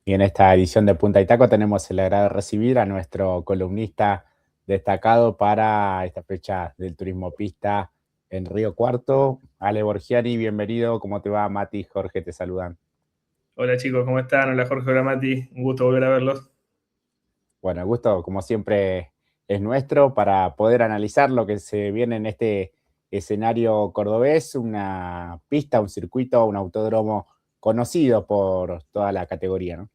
Y en esta edición de Punta y Taco tenemos el agrado de recibir a nuestro columnista destacado para esta fecha del turismo pista en Río Cuarto, Ale Borgiani. Bienvenido. ¿Cómo te va, Mati? Jorge, te saludan. Hola chicos, ¿cómo están? Hola Jorge, hola Mati, un gusto volver a verlos. Bueno, el gusto, como siempre, es nuestro para poder analizar lo que se viene en este escenario cordobés, una pista, un circuito, un autódromo conocido por toda la categoría, ¿no?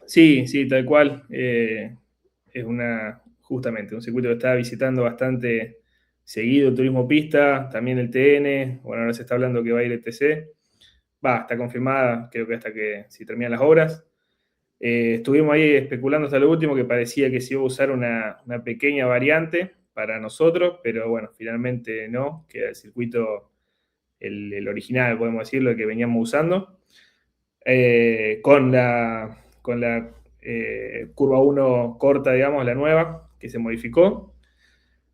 Sí, sí, tal cual. Es justamente un circuito que está visitando bastante seguido el turismo pista, también el TN, bueno, ahora se está hablando que va a ir el TC. Va, está confirmada, creo que hasta que si terminan las obras. Estuvimos ahí especulando hasta lo último que parecía que se iba a usar una pequeña variante para nosotros, pero bueno, finalmente no, queda el circuito, el original, podemos decirlo, el que veníamos usando. Con la curva 1 corta, digamos, la nueva, que se modificó.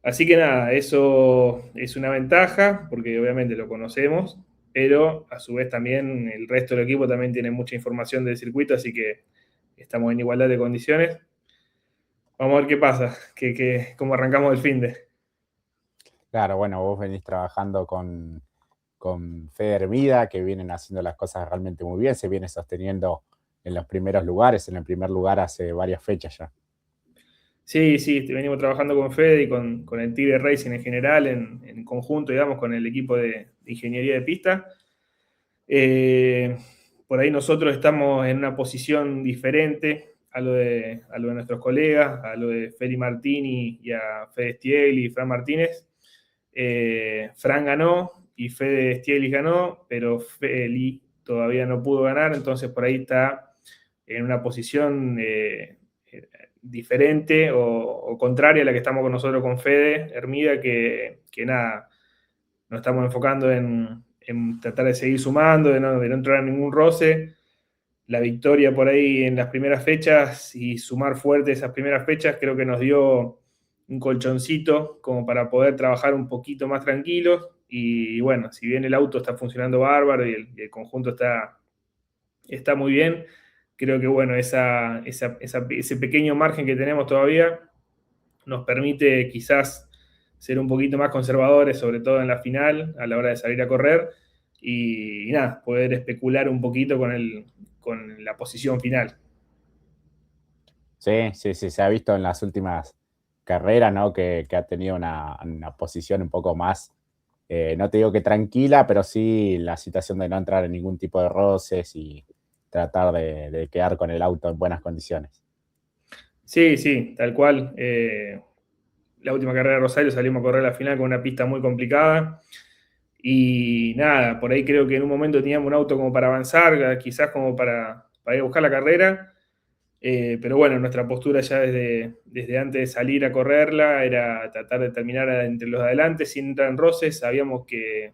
Así que nada, eso es una ventaja, porque obviamente lo conocemos, pero a su vez también el resto del equipo también tiene mucha información del circuito, así que estamos en igualdad de condiciones. Vamos a ver qué pasa, cómo arrancamos el fin de. Claro, bueno, vos venís trabajando con Fede Hermida, que vienen haciendo las cosas realmente muy bien, se viene sosteniendo en los primeros lugares, en el primer lugar hace varias fechas ya. Sí, sí, venimos trabajando con Fede y con el Tigre Racing en general, en conjunto, digamos, con el equipo de ingeniería de pista. Eh, por ahí nosotros estamos en una posición diferente a lo de nuestros colegas, a lo de Feli Martini y a Fede Stiel y Fran Martínez. Fran ganó y Fede Stiel ganó, pero Feli todavía no pudo ganar, entonces por ahí está en una posición diferente o contraria a la que estamos con nosotros con Fede Hermida, que nada, nos estamos enfocando en tratar de seguir sumando, de no entrar en ningún roce. La victoria por ahí en las primeras fechas y sumar fuerte esas primeras fechas creo que nos dio un colchoncito como para poder trabajar un poquito más tranquilos. Y bueno, si bien el auto está funcionando bárbaro y el conjunto está muy bien, creo que bueno, ese pequeño margen que tenemos todavía nos permite quizás ser un poquito más conservadores, sobre todo en la final, a la hora de salir a correr, y nada, poder especular un poquito con la posición final. Sí, sí, sí, se ha visto en las últimas carreras, ¿no? Que ha tenido una posición un poco más, no te digo que tranquila, pero sí la situación de no entrar en ningún tipo de roces y tratar de quedar con el auto en buenas condiciones. Sí, sí, tal cual. La última carrera de Rosario salimos a correr la final con una pista muy complicada. Y nada, por ahí creo que en un momento teníamos un auto como para avanzar, quizás como para ir a buscar la carrera. Pero bueno, nuestra postura ya desde antes de salir a correrla era tratar de terminar entre los de adelante sin entrar en roces. Sabíamos que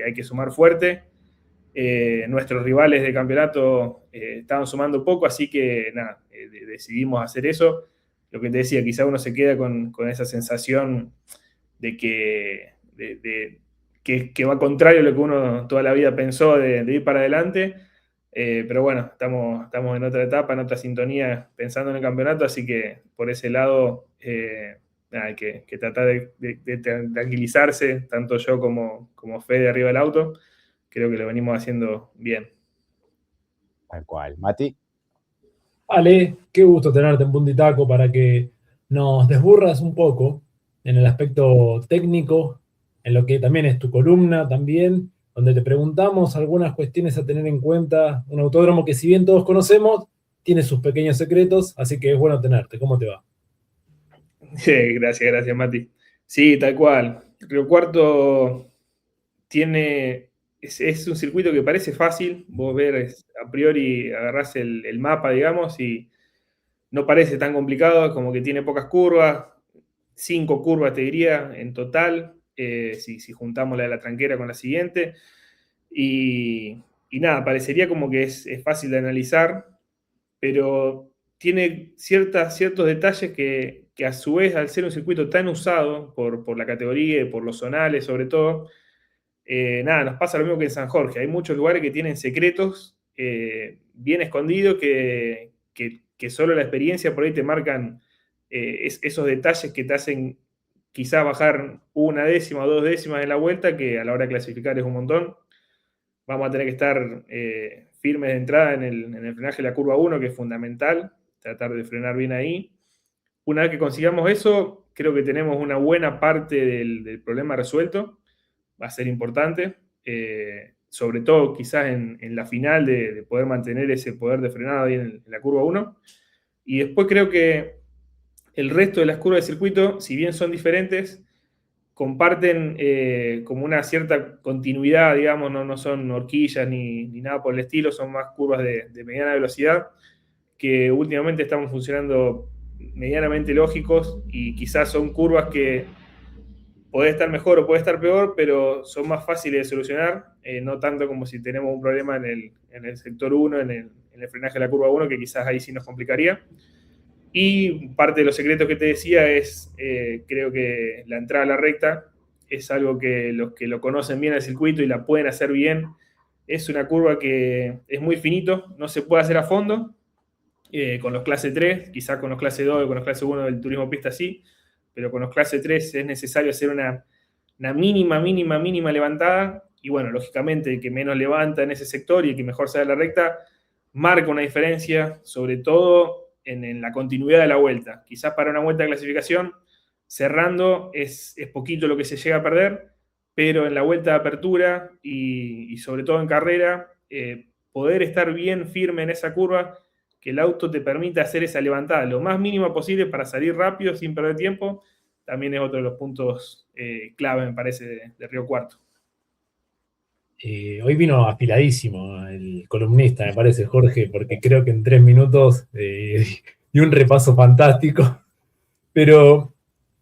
hay que sumar fuerte. Nuestros rivales de campeonato estaban sumando poco, así que nada, decidimos hacer eso. Lo que te decía, quizá uno se queda con esa sensación de que va contrario a lo que uno toda la vida pensó de ir para adelante. Pero bueno, estamos en otra etapa, en otra sintonía, pensando en el campeonato, así que por ese lado nada, hay que tratar de tranquilizarse, tanto yo como Fede arriba del auto. Creo que lo venimos haciendo bien. Tal cual. Mati. Ale, qué gusto tenerte en Punta y Taco para que nos desburras un poco en el aspecto técnico, en lo que también es tu columna también, donde te preguntamos algunas cuestiones a tener en cuenta. Un autódromo que si bien todos conocemos, tiene sus pequeños secretos, así que es bueno tenerte. ¿Cómo te va? Gracias, gracias, Mati. Sí, tal cual. Río Cuarto es un circuito que parece fácil. Vos ver a priori, agarrás el mapa, digamos, y no parece tan complicado, como que tiene pocas curvas, 5 curvas te diría en total, si juntamos la de la tranquera con la siguiente. Y, y nada, parecería como que es fácil de analizar, pero tiene ciertos detalles que a su vez, al ser un circuito tan usado por la categoría y por los zonales sobre todo, nada, nos pasa lo mismo que en San Jorge. Hay muchos lugares que tienen secretos bien escondido que solo la experiencia por ahí te marcan esos detalles que te hacen quizá bajar 1 décima o 2 décimas en la vuelta, que a la hora de clasificar es un montón. Vamos a tener que estar firmes de entrada en el frenaje de la curva 1, que es fundamental, tratar de frenar bien ahí. Una vez que consigamos eso, creo que tenemos una buena parte del problema resuelto. Va a ser importante, sobre todo quizás en la final de poder mantener ese poder de frenado ahí en la curva 1. Y después creo que el resto de las curvas de circuito, si bien son diferentes, comparten como una cierta continuidad, digamos, no son horquillas ni nada por el estilo, son más curvas de mediana velocidad, que últimamente estamos funcionando medianamente lógicos, y quizás son curvas que puede estar mejor o puede estar peor, pero son más fáciles de solucionar, no tanto como si tenemos un problema en el sector 1, en el frenaje de la curva 1, que quizás ahí sí nos complicaría. Y parte de los secretos que te decía es, creo que la entrada a la recta es algo que los que lo conocen bien al circuito y la pueden hacer bien, es una curva que es muy finito, no se puede hacer a fondo, con los clase 3, quizás con los clase 2 y con los clase 1 del turismo pista sí, pero con los clase 3 es necesario hacer una mínima levantada, y bueno, lógicamente el que menos levanta en ese sector y el que mejor sale a la recta marca una diferencia, sobre todo en la continuidad de la vuelta. Quizás para una vuelta de clasificación, cerrando es poquito lo que se llega a perder, pero en la vuelta de apertura y sobre todo en carrera, poder estar bien firme en esa curva, que el auto te permita hacer esa levantada lo más mínima posible para salir rápido sin perder tiempo, también es otro de los puntos clave, me parece, de Río Cuarto. Hoy vino afiladísimo el columnista, me parece, Jorge, porque creo que en 3 minutos y un repaso fantástico. Pero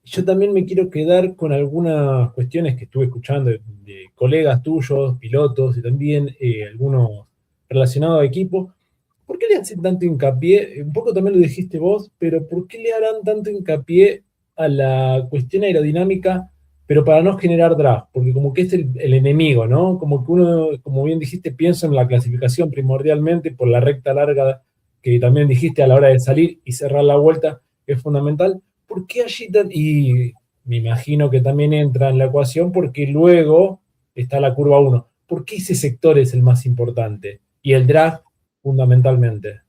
yo también me quiero quedar con algunas cuestiones que estuve escuchando de colegas tuyos, pilotos, y también algunos relacionados a equipo. ¿Por qué le hacen tanto hincapié? Un poco también lo dijiste vos, pero ¿por qué le harán tanto hincapié a la cuestión aerodinámica, pero para no generar drag? Porque como que es el enemigo, ¿no? Como que uno, como bien dijiste, piensa en la clasificación primordialmente por la recta larga que también dijiste a la hora de salir y cerrar la vuelta, es fundamental. ¿Por qué allí y me imagino que también entra en la ecuación porque luego está la curva 1? ¿Por qué ese sector es el más importante? Y el drag fundamentalmente.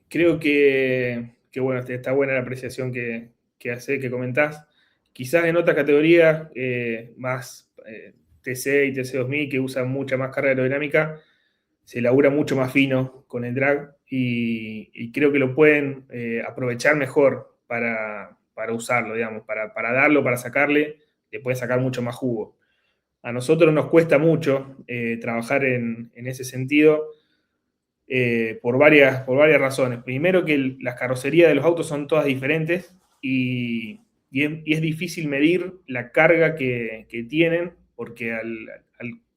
Creo que bueno, está buena la apreciación que hace, que comentás. Quizás en otras categorías, más TC y TC2000, que usan mucha más carga aerodinámica, se labura mucho más fino con el drag, y creo que lo pueden aprovechar mejor para usarlo, digamos, para darlo, para sacarle, le pueden sacar mucho más jugo. A nosotros nos cuesta mucho trabajar en ese sentido, por varias razones. Primero, que las carrocerías de los autos son todas diferentes, y es difícil medir la carga que tienen, porque al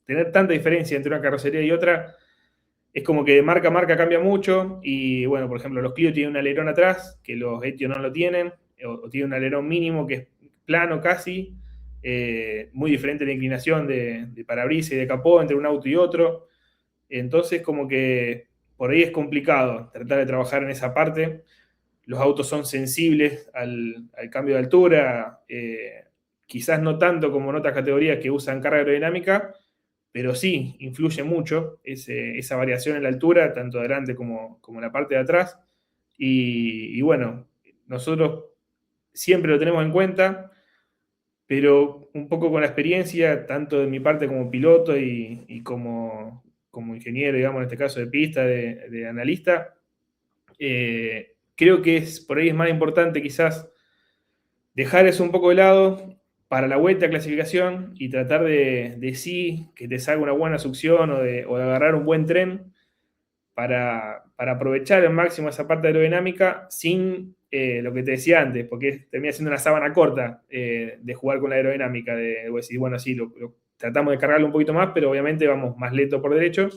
tener tanta diferencia entre una carrocería y otra, es como que de marca a marca cambia mucho. Y bueno, por ejemplo, los Clio tienen un alerón atrás, que los Etios no lo tienen, o tienen un alerón mínimo que es plano casi, muy diferente la inclinación de parabrisas y de capó entre un auto y otro. Entonces, como que por ahí es complicado tratar de trabajar en esa parte. Los autos son sensibles al cambio de altura, quizás no tanto como en otras categorías que usan carga aerodinámica, pero sí influye mucho esa variación en la altura, tanto adelante como en la parte de atrás. Y bueno, nosotros siempre lo tenemos en cuenta, pero un poco con la experiencia, tanto de mi parte como piloto y como ingeniero, digamos, en este caso de pista, de analista, creo que por ahí es más importante quizás dejar eso un poco de lado para la vuelta de clasificación y tratar de sí que te salga una buena succión o de agarrar un buen tren para aprovechar al máximo esa parte aerodinámica sin lo que te decía antes, porque termina siendo una sábana corta de jugar con la aerodinámica, de decir, bueno, sí, tratamos de cargarlo un poquito más, pero obviamente vamos más lento por derecho,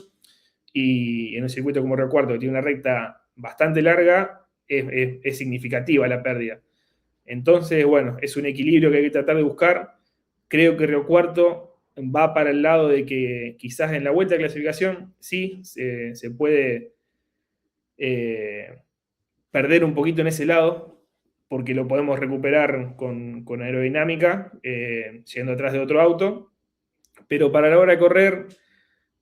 y en un circuito como Río Cuarto, que tiene una recta bastante larga, es significativa la pérdida. Entonces, bueno, es un equilibrio que hay que tratar de buscar. Creo que Río Cuarto va para el lado de que quizás en la vuelta de clasificación sí se puede perder un poquito en ese lado, porque lo podemos recuperar con aerodinámica, yendo atrás de otro auto, pero para la hora de correr,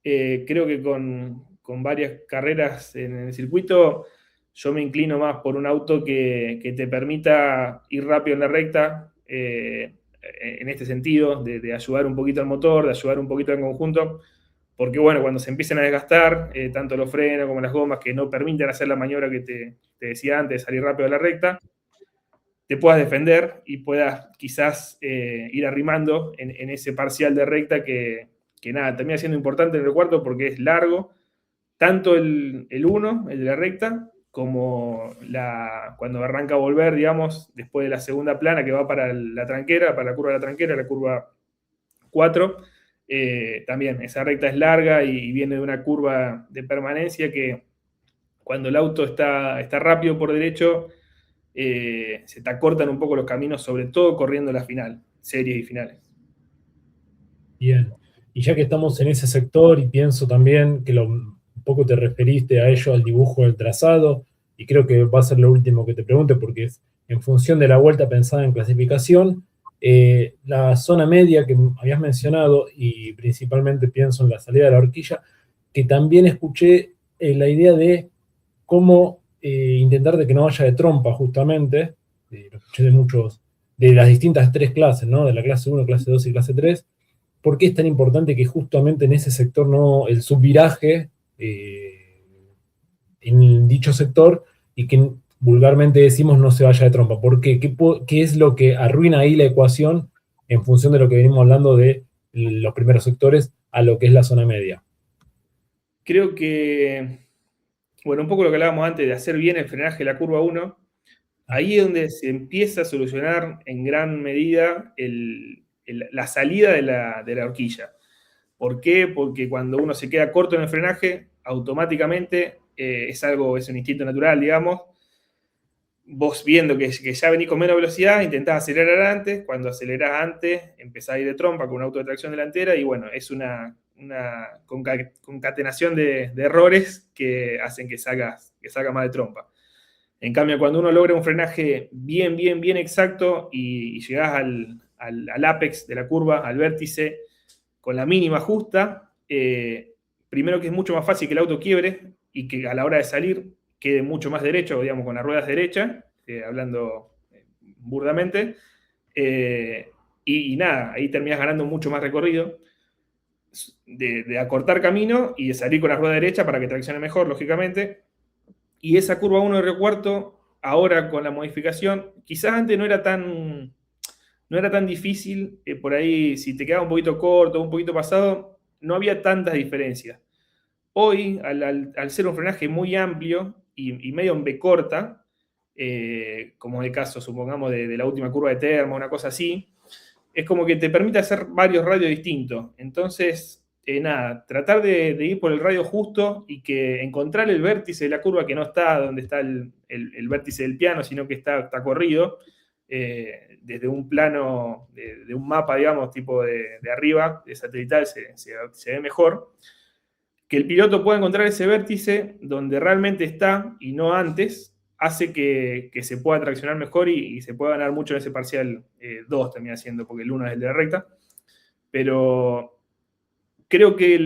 creo que con varias carreras en el circuito, yo me inclino más por un auto que te permita ir rápido en la recta, en este sentido, de ayudar un poquito al motor, de ayudar un poquito al conjunto, porque bueno, cuando se empiezan a desgastar, tanto los frenos como las gomas que no permiten hacer la maniobra que te decía antes, salir rápido a la recta, te puedas defender y puedas quizás ir arrimando en ese parcial de recta que nada, termina siendo importante en el cuarto porque es largo, tanto el 1, el de la recta, como cuando arranca a volver, digamos, después de la segunda plana que va para la tranquera, para la curva de la tranquera, la curva 4, también esa recta es larga y viene de una curva de permanencia que cuando el auto está rápido por derecho, se te acortan un poco los caminos, sobre todo corriendo la final, series y finales. Bien, y ya que estamos en ese sector y pienso también que un poco te referiste a ello, al dibujo del trazado, y creo que va a ser lo último que te pregunte porque es en función de la vuelta pensada en clasificación, la zona media que habías mencionado y principalmente pienso en la salida de la horquilla, que también escuché la idea de cómo intentar de que no vaya de trompa justamente, lo escuché de muchos, de las distintas 3 clases, ¿no? De la clase 1, clase 2 y clase 3. ¿Por qué es tan importante que justamente en ese sector no el subviraje en dicho sector y que vulgarmente decimos no se vaya de trompa? ¿Por qué? ¿Qué es lo que arruina ahí la ecuación en función de lo que venimos hablando de los primeros sectores a lo que es la zona media? Creo que, bueno, un poco lo que hablábamos antes de hacer bien el frenaje de la curva 1, ahí es donde se empieza a solucionar en gran medida la salida de la horquilla. ¿Por qué? Porque cuando uno se queda corto en el frenaje, automáticamente es un instinto natural, digamos. Vos viendo que ya venís con menos velocidad, intentás acelerar antes. Cuando acelerás antes, empezás a ir de trompa con un auto de tracción delantera y bueno, es una concatenación de errores que hacen que salga más de trompa. En cambio, cuando uno logra un frenaje bien exacto y llegás al apex de la curva, al vértice, con la mínima justa, primero que es mucho más fácil que el auto quiebre y que a la hora de salir quede mucho más derecho, digamos, con las ruedas derechas, hablando burdamente, y nada, ahí terminás ganando mucho más recorrido, de acortar camino y de salir con la rueda derecha para que traccione mejor, lógicamente. Y esa curva 1 de recuarto, ahora con la modificación, quizás antes no era tan difícil, por ahí si te quedaba un poquito corto, un poquito pasado, no había tantas diferencias. Hoy, al ser un frenaje muy amplio y medio en B corta, como es el caso, supongamos, de la última curva de Termo, una cosa así, es como que te permite hacer varios radios distintos. Entonces, nada, tratar de ir por el radio justo y que encontrar el vértice de la curva que no está donde está el vértice del piano, sino que está corrido, desde un plano, de un mapa, digamos, tipo de arriba, de satelital, se ve mejor. Que el piloto pueda encontrar ese vértice donde realmente está y no antes, hace que se pueda traccionar mejor y se pueda ganar mucho en ese parcial 2 termina siendo, porque el 1 es el de la recta. Pero creo que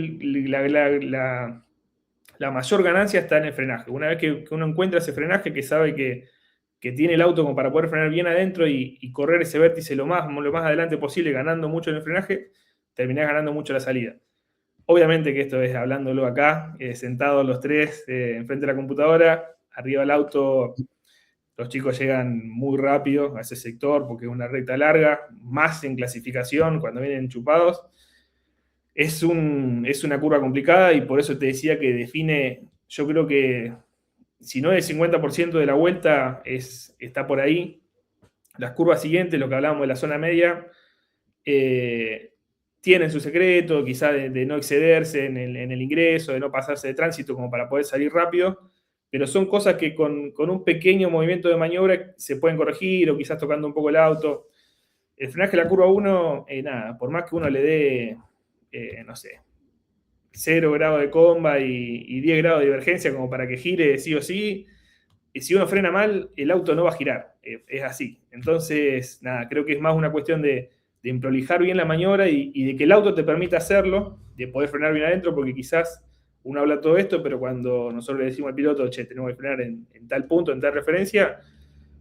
la mayor ganancia está en el frenaje. Una vez que uno encuentra ese frenaje, que sabe que tiene el auto como para poder frenar bien adentro y correr ese vértice lo más adelante posible, ganando mucho en el frenaje, terminás ganando mucho la salida. Obviamente que esto es hablándolo acá, sentados los tres enfrente de la computadora, arriba del auto, los chicos llegan muy rápido a ese sector porque es una recta larga, más en clasificación cuando vienen chupados. Es una curva complicada y por eso te decía que define, yo creo que si no el 50% de la vuelta está por ahí. Las curvas siguientes, lo que hablábamos de la zona media, tienen su secreto, quizá de no excederse en el ingreso, de no pasarse de tránsito como para poder salir rápido, pero son cosas que con un pequeño movimiento de maniobra se pueden corregir, o quizás tocando un poco el auto. El frenaje de la curva 1, nada, por más que uno le dé no sé, 0 grados de comba y 10 grados de divergencia como para que gire sí o sí. Y si uno frena mal, el auto no va a girar. Es así. Entonces, nada, creo que es más una cuestión de prolijar bien la maniobra y de que el auto te permita hacerlo, de poder frenar bien adentro, porque quizás uno habla todo esto, pero cuando nosotros le decimos al piloto, che, tenemos que frenar en tal punto, en tal referencia,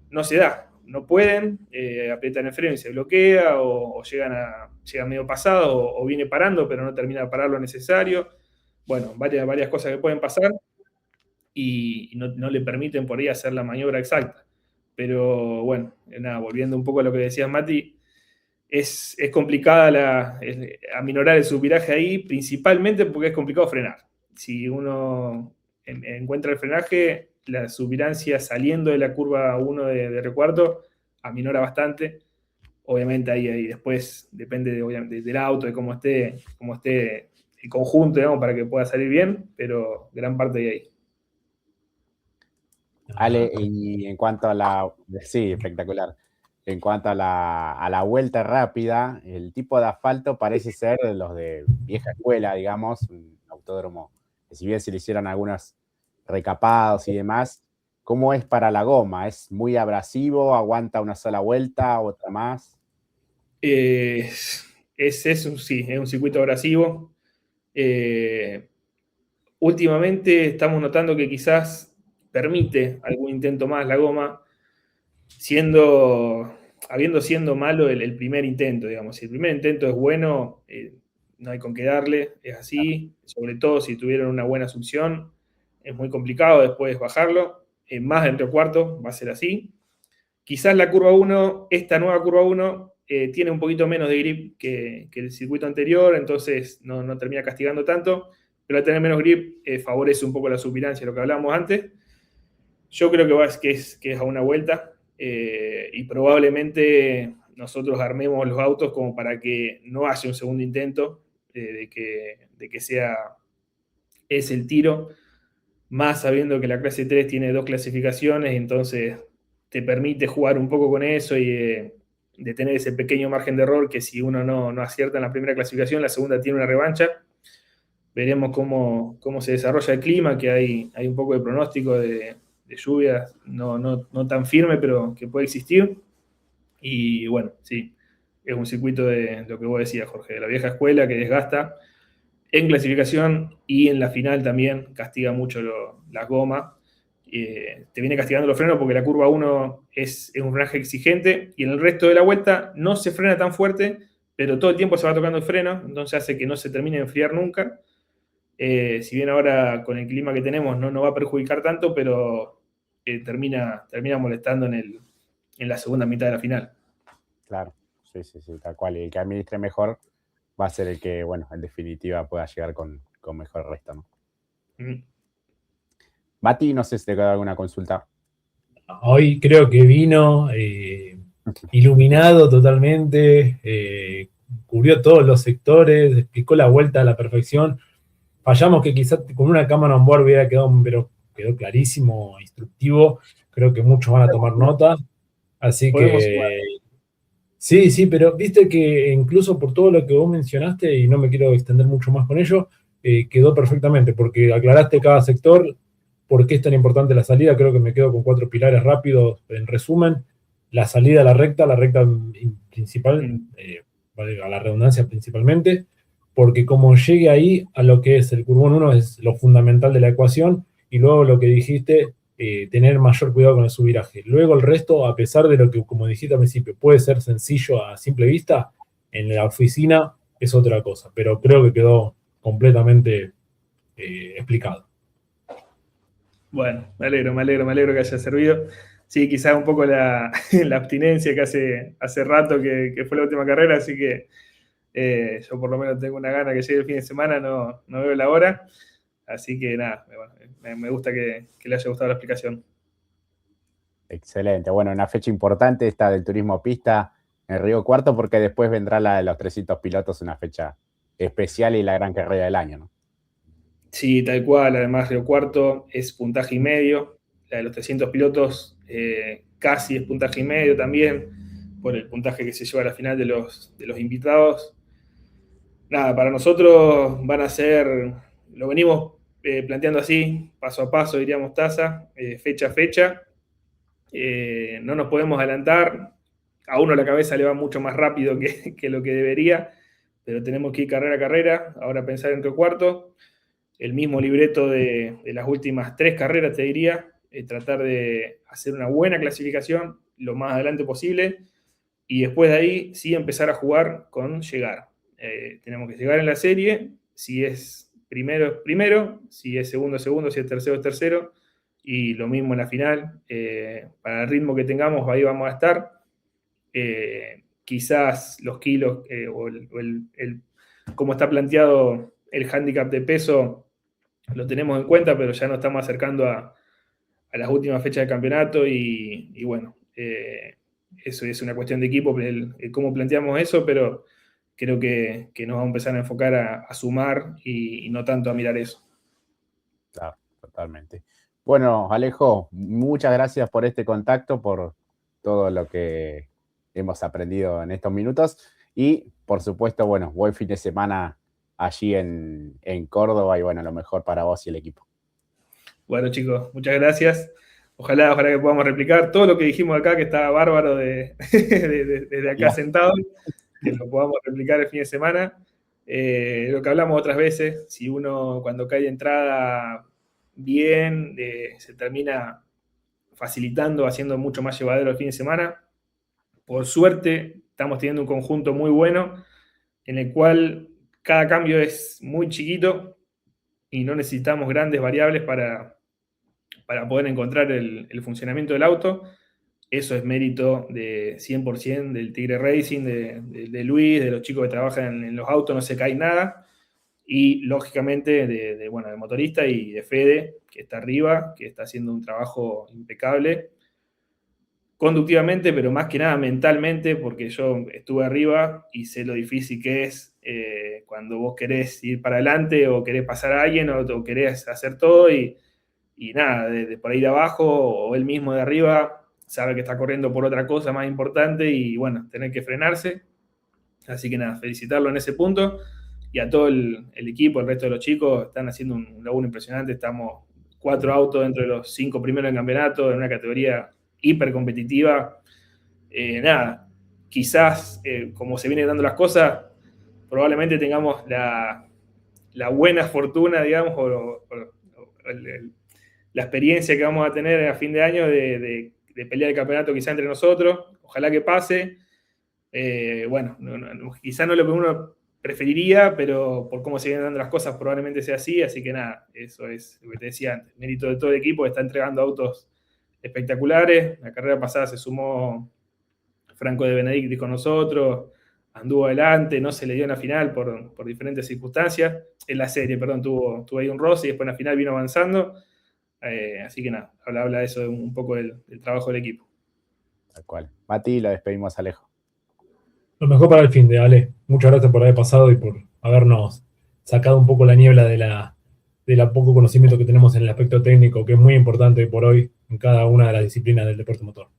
no se da. No pueden, aprietan el freno y se bloquea, o llega medio pasado, o viene parando, pero no termina de parar lo necesario. Bueno, varias cosas que pueden pasar y no le permiten por ahí hacer la maniobra exacta. Pero bueno, nada, volviendo un poco a lo que decías, Mati, es complicada aminorar el subviraje ahí, principalmente porque es complicado frenar. Si uno encuentra el frenaje, la subvirancia saliendo de la curva 1 de recuarto aminora bastante. Obviamente ahí después depende del auto, de cómo esté el conjunto, digamos, para que pueda salir bien, pero gran parte de ahí. Ale, y en cuanto a sí, espectacular. En cuanto a la vuelta rápida, el tipo de asfalto parece ser de los de vieja escuela, digamos, un autódromo que si bien se le hicieron algunos recapados y demás, ¿cómo es para la goma? ¿Es muy abrasivo? ¿Aguanta una sola vuelta, otra más? Es un circuito abrasivo. Últimamente estamos notando que quizás permite algún intento más la goma, habiendo sido malo el primer intento, digamos. Si el primer intento es bueno, no hay con qué darle, es así, sobre todo si tuvieron una buena succión, es muy complicado después bajarlo, más dentro cuarto va a ser así. Quizás la curva 1, esta nueva curva 1, tiene un poquito menos de grip que el circuito anterior, entonces no termina castigando tanto, pero al tener menos grip favorece un poco la subvirancia, lo que hablábamos antes. Yo creo que es a una vuelta y probablemente nosotros armemos los autos como para que no haya un segundo intento de que sea ese el tiro, más sabiendo que la clase 3 tiene 2 clasificaciones, entonces te permite jugar un poco con eso y de tener ese pequeño margen de error que si uno no acierta en la primera clasificación, la segunda tiene una revancha. Veremos cómo se desarrolla el clima, que hay un poco de pronóstico de lluvias, no tan firme, pero que puede existir. Y bueno, sí, es un circuito de lo que vos decías, Jorge, de la vieja escuela que desgasta en clasificación y en la final también castiga mucho las gomas. Te viene castigando los frenos porque la curva 1 es un frenaje exigente y en el resto de la vuelta no se frena tan fuerte, pero todo el tiempo se va tocando el freno, entonces hace que no se termine de enfriar nunca. Si bien ahora con el clima que tenemos no va a perjudicar tanto, pero termina molestando en la segunda mitad de la final. Claro, sí, tal cual. Y el que administre mejor va a ser el que, bueno, en definitiva pueda llegar con mejor resto, ¿no? Mati, no sé si te queda alguna consulta. Hoy creo que vino iluminado totalmente, cubrió todos los sectores, explicó la vuelta a la perfección. Fallamos que quizás con una cámara on board hubiera quedado, pero quedó clarísimo, instructivo. Creo que muchos van a tomar nota. Así que sí, pero viste que incluso por todo lo que vos mencionaste, y no me quiero extender mucho más con ello, quedó perfectamente, porque aclaraste cada sector, por qué es tan importante la salida. Creo que me quedo con 4 pilares rápidos. En resumen, la salida a la recta principal, a la redundancia principalmente, porque como llegue ahí a lo que es el curbón 1 es lo fundamental de la ecuación, y luego lo que dijiste, tener mayor cuidado con el subviraje. Luego el resto, a pesar de lo que, como dijiste al principio, puede ser sencillo a simple vista, en la oficina es otra cosa, pero creo que quedó completamente explicado. Bueno, me alegro que haya servido. Sí, quizás un poco la abstinencia que hace rato que fue la última carrera, así que yo por lo menos tengo una gana que llegue el fin de semana, no veo la hora. Así que nada, me gusta que le haya gustado la explicación. Excelente. Bueno, una fecha importante esta del turismo pista en Río Cuarto, porque después vendrá la de los 300 pilotos, una fecha especial y la gran carrera del año, ¿no? Sí, tal cual. Además, Río Cuarto es puntaje y medio. La de los 300 pilotos casi es puntaje y medio también, por el puntaje que se lleva a la final de los invitados. nada, para nosotros van a ser, lo venimos planteando así, paso a paso, diríamos Taza, fecha a fecha. No nos podemos adelantar. A uno la cabeza le va mucho más rápido que lo que debería, pero tenemos que ir carrera a carrera. Ahora pensar en qué cuarto. El mismo libreto de las últimas 3 carreras, te diría. Tratar de hacer una buena clasificación lo más adelante posible. Y después de ahí, sí empezar a jugar con llegar. Tenemos que llegar en la serie. Si es primero, es primero. Si es segundo, es segundo. Si es tercero, es tercero. Y lo mismo en la final. Para el ritmo que tengamos, ahí vamos a estar. Quizás los kilos cómo está planteado el handicap de peso lo tenemos en cuenta, pero ya nos estamos acercando a las últimas fechas del campeonato y bueno, eso es una cuestión de equipo, el cómo planteamos eso, pero creo que nos vamos a empezar a enfocar a sumar y no tanto a mirar eso. Claro, totalmente. Bueno, Alejo, muchas gracias por este contacto, por todo lo que hemos aprendido en estos minutos y, por supuesto, bueno, buen fin de semana allí en Córdoba y, bueno, lo mejor para vos y el equipo. Bueno, chicos, muchas gracias. Ojalá que podamos replicar todo lo que dijimos acá, que está bárbaro desde acá sentado, que lo podamos replicar el fin de semana. Lo que hablamos otras veces, si uno cuando cae de entrada bien, se termina facilitando, haciendo mucho más llevadero el fin de semana. Por suerte, estamos teniendo un conjunto muy bueno, en el cual cada cambio es muy chiquito y no necesitamos grandes variables para poder encontrar el funcionamiento del auto. Eso es mérito de 100% del Tigre Racing, de Luis, de los chicos que trabajan en los autos, no se cae nada. Y lógicamente de motorista y de Fede, que está arriba, que está haciendo un trabajo impecable. Conductivamente, pero más que nada mentalmente, porque yo estuve arriba y sé lo difícil que es cuando vos querés ir para adelante o querés pasar a alguien o querés hacer todo y nada, de por ahí de abajo o él mismo de arriba sabe que está corriendo por otra cosa más importante y bueno, tener que frenarse. Así que nada, felicitarlo en ese punto y a todo el equipo, el resto de los chicos, están haciendo un laburo impresionante. Estamos 4 autos dentro de los 5 primeros del campeonato en una categoría hiper competitiva. Nada, quizás como se vienen dando las cosas, probablemente tengamos la buena fortuna, digamos, o la experiencia que vamos a tener a fin de año de pelear el campeonato quizá entre nosotros. Ojalá que pase. Bueno, quizá no es lo que uno preferiría, pero por cómo se vienen dando las cosas probablemente sea así que nada, eso es lo que te decía antes. Mérito de todo el equipo que está entregando autos espectaculares. La carrera pasada se sumó Franco de Benedictis con nosotros, anduvo adelante, no se le dio en la final por diferentes circunstancias. En la serie, perdón, tuvo ahí un roce y después en la final vino avanzando. Así que nada, habla de eso, un poco del trabajo del equipo. Tal cual. Mati, lo despedimos, Alejo. Lo mejor para el fin de Ale. Muchas gracias por haber pasado y por habernos sacado un poco la niebla de la poco conocimiento que tenemos en el aspecto técnico, que es muy importante por hoy en cada una de las disciplinas del deporte motor.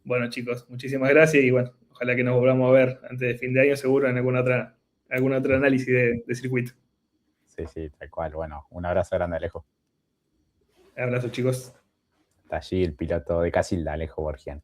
Bueno, chicos, muchísimas gracias y bueno, ojalá que nos volvamos a ver antes de fin de año, seguro en algún otro análisis de circuito. Sí, tal cual. Bueno, un abrazo grande, Alejo. Abrazo, chicos. Está allí el piloto de Casilda, Alejo Borgian.